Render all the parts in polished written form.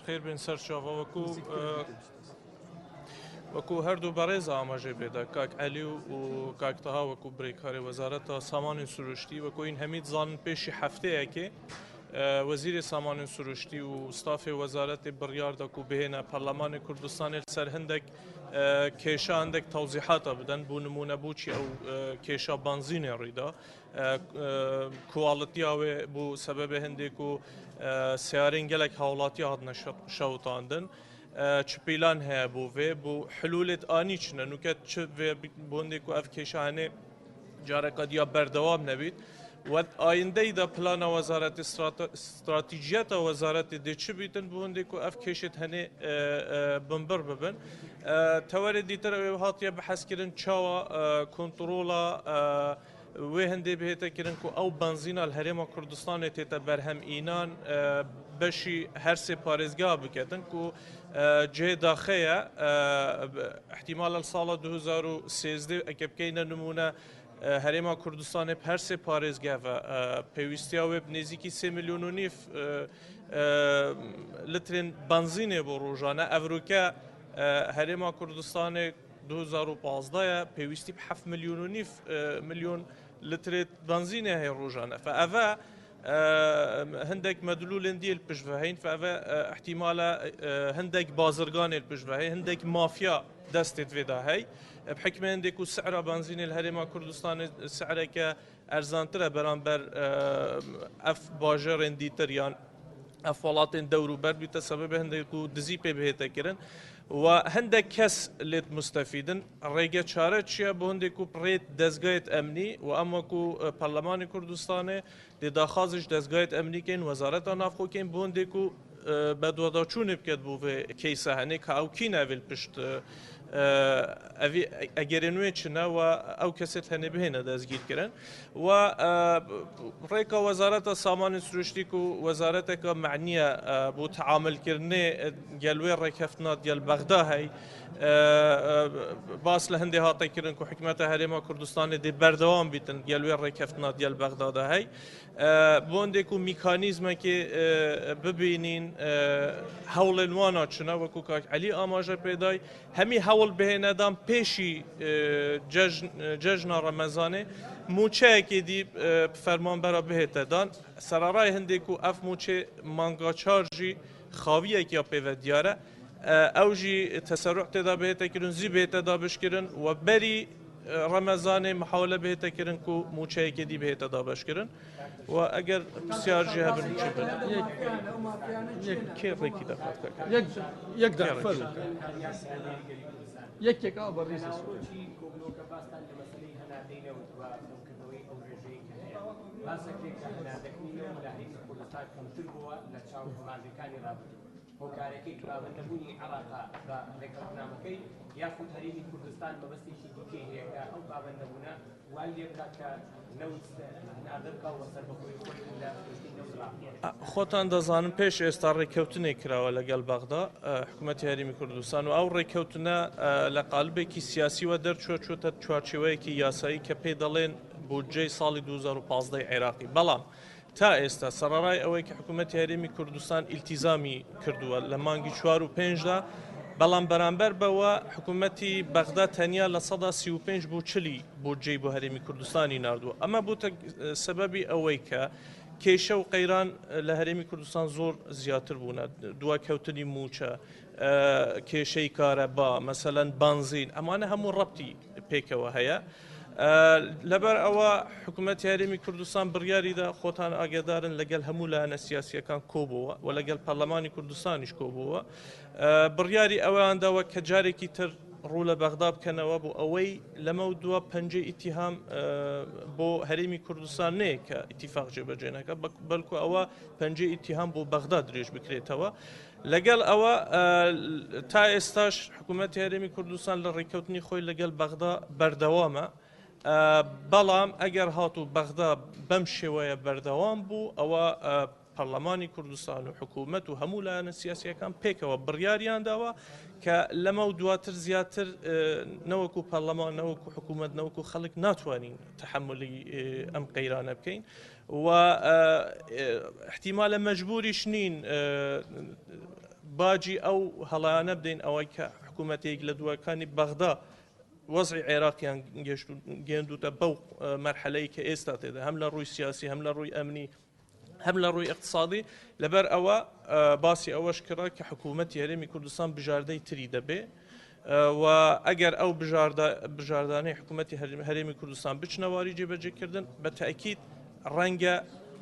خێر بێن سەرچاوە وەکو هەردوو بەڕێز ئاماژەی پێدا کاک عەلی و کاک تەها وەکو برێکاری وەزارەتە سامانên سروشتی وەکو این هەمی دزانن پێشی هەفتەیەکێ وەزیری سامانên سروشتی و ستافê وەزارەتê biryar da ku bihêne Parlemanê Kurdistanê ser hindek kêşa hindek tewzîhata bidin bû nimûne bûçî ew kêşa banzînê rîda kualitiya wê bû sebebê hindê ku seyarên gelek hawlatiya hatine şewitandin çipîlan heye bû vê bû hilûlê anî çine nûket çi vê bû hindê ku ev kêşa henê careka diya berdewam nebît و آینده دا پلان وزارت استراتیجیت وزارت دی چی بیتن بوندی کو اف کشت هنی بمبر ببن تواری دیتر او هاتیه بحث کردن چاوا کنترولا و هندی بهتا کردن کو او بنزین الهرم کردستان تیتا برهم اینان بشی هر سه پارێزگا بکەن کو جێ داخەیە احتیمال ساڵ 2013 ئەگە بکەینە نمونە هەرێما کوردستانê her sê parêzgeva pêwîstiya wê nêzîkî 3,5 milyon litrên benzînê bo rojane evrûke herêma Kurdistanê 2015 ye pêwîstî 7,5 milyon litrê benzînê heye rojane fe ev hindek medlûlên dî pişveheyên fe ev ihtimala hindek bazirganê pişvehey hindek mafya destê vê da hey بحكم عندك وسعر بنزين الهرم كردستان سعرك ارزانتر برانبر اف باجرين ديتريان اف ولاتين دورو بر بسبب هندك دزي بي بهتا كرن وهندك كس ليت مستفيدن ريغا چاره چيا بهندك بريت دزگايت امني واما كو برلمان كردستان دي داخازش دزگايت امني كين وزارت نافخو كين بهندك بدودا چون بكت بو كيسه هني كاو كين اول پشت ئەگەرێنوێ چنە و ئەو کەسێت هەنێ بهێنە دەستگیر کردن و ڕێکە وەزارەتە سامانên سروشتی و وەزارەتێکە معنیە بۆ تەعاملکردنê گەلوێ ڕێککەفتنا دیەل بەغدا هەی باس لە هەندێ هاتەکردن و حکومەتە هەرێما کوردستانê دێ بەردەوام بیتن گەلوێ ڕێککەفتنا دیەل بەغدادا هەی بۆ هەندێک و میکانیزمێکی ببینین هەوڵێن وانە چنە وەکو کاک عەلی ئاماژە پێدای هەمی هەوڵ بهێنەدان پێشی جەژنا ڕەمەزانê موچەیەکی دی فەرمانبەرە بهێتەدان سەرەڕای هەندێک و ئەف موچێ مانگا چارژی خاویەکی پێوە دیارە ئەو ژی تەسەڕوع تێدا بهێتەکردن زی بهێتەدا بشکردن و بەری ڕەمەزانê محاولە بهێتەکردن و موچەیەکی دی بهێتەدا بەشکردن و ئەگەر پرسیارژی هەبن چی بن کێ ڕێکی دەخات یەک دەفەر یەکێک ئا بەڕێز هۆکارەکەی کراوەندەبوونی عێراقا بە ڕێکەوتنامەکەی یاخود هەرێمی کوردستان بەبەستێکی دیکەی هەیە کە ئەو پابەندەبوونە وای لێ بکات کە نەوت نادرکا و سەربەخۆی خۆی لە پشتی نەوت خۆتان دەزانم پێش ئێستا ڕێککەوتنێک کراوە لەگەڵ بەغدا حکوومەتی هەرێمی کوردستان و ئەو ڕێککەوتنە لە قالبێکی سیاسیوە دەرچوە چۆتە چوارچێوەیەکی یاسایی کە پێی دەڵێن بودجەی ساڵی 2015 عێراقی بەڵام تا ئێستا سەرەڕای ئەوەی کە حکوومەتی هەرێمی کوردستان ئیلتیزامی کردووە لە مانگی 4 و 5دا بەڵام بەرامبەر بەوە حکوومەتی بەغدا تەنیا لە 135 بۆ 40 بودجەی بۆ هەرێمی کوردستانی ناردووە ئەمە بووتە سەبەبی ئەوەی کە کێشە و قەیران لە هەرێمی کوردستان زۆر زیاتر بوونە دواکەوتنی موچە کێشەی کارەبا مەسەلەن بانزین ئەمانە هەموو ڕەبتی پێکەوە هەیە لەبەر ئەوە حکوومەتی هەرێمی کوردستان بڕیاریدا خۆتان ئاگادارن لەگەڵ هەموو لایەنە سیاسیەکان کۆبووە و لەگەڵ پەرلەمانی کوردستانیش کۆبووە بڕیاری ئەوەیانداوە کە جارێکی تر ڕوو لە بەغدا بکەنەوە بۆ ئەوەی لەمە دووە پەنجەی ئیتیهام بۆ هەرێمی کوردستان نەیە کە ئیتیفاق جێبەجێنەکە بەڵکو ئەوە پەنجەی ئیتیهام بۆ بەغدا درێژ بکرێتەوە لەگەڵ ئەوە تا ئێستاش حکوومەتی هەرێمی کوردستان لە ڕێککەوتنی خۆی لەگەڵ بەغدا بەردەوامە بەڵام ئەگەر هاتوو بەغدا بەم شێوەیە بەردەوام بوو ئەوە پەرلەمانی کوردستان و حکوومەت و هەموو لایەنە سیاسیەکان پێکەوە بڕیاریان داوە کە لەمە و دواتر زیاتر نەوەکو پەرلەمان نەوەکو حکوومەت نەوەکو خەڵک ناتوانین تەحملی ئەم قەیرانە بکەین و احتیمالە مەجبوریش نین باجی ئەو هەڵایانە بدەین ئەوەی کە حکوومەتێک لە دووەکانی بەغدا وەزعی عێراقیان گەێندوتە بەو مەرحەلەی کە ئێستا تێدا هەم لە ڕووی سیاسی هەم لە ڕووی ئەمنی هەم لە ڕووی اقتصادی لەبەر ئەوە باسی ئەوەش کرا کە حکوومەتی هەرێمی کوردستان بژاردەی تری دەبێ و ئەگەر ئەو بژاردانەی حکوومەتی هەرێمی کوردستان بچنەواری جێبەجێکردن بە تاکید ڕەنگە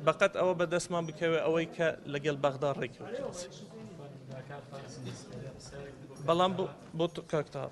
بەقەت ئەوە بەدەستمان بکەوێ ئەوەی کە لەگەڵ بەغدا ڕێکەوت بەڵام بۆ کاکتا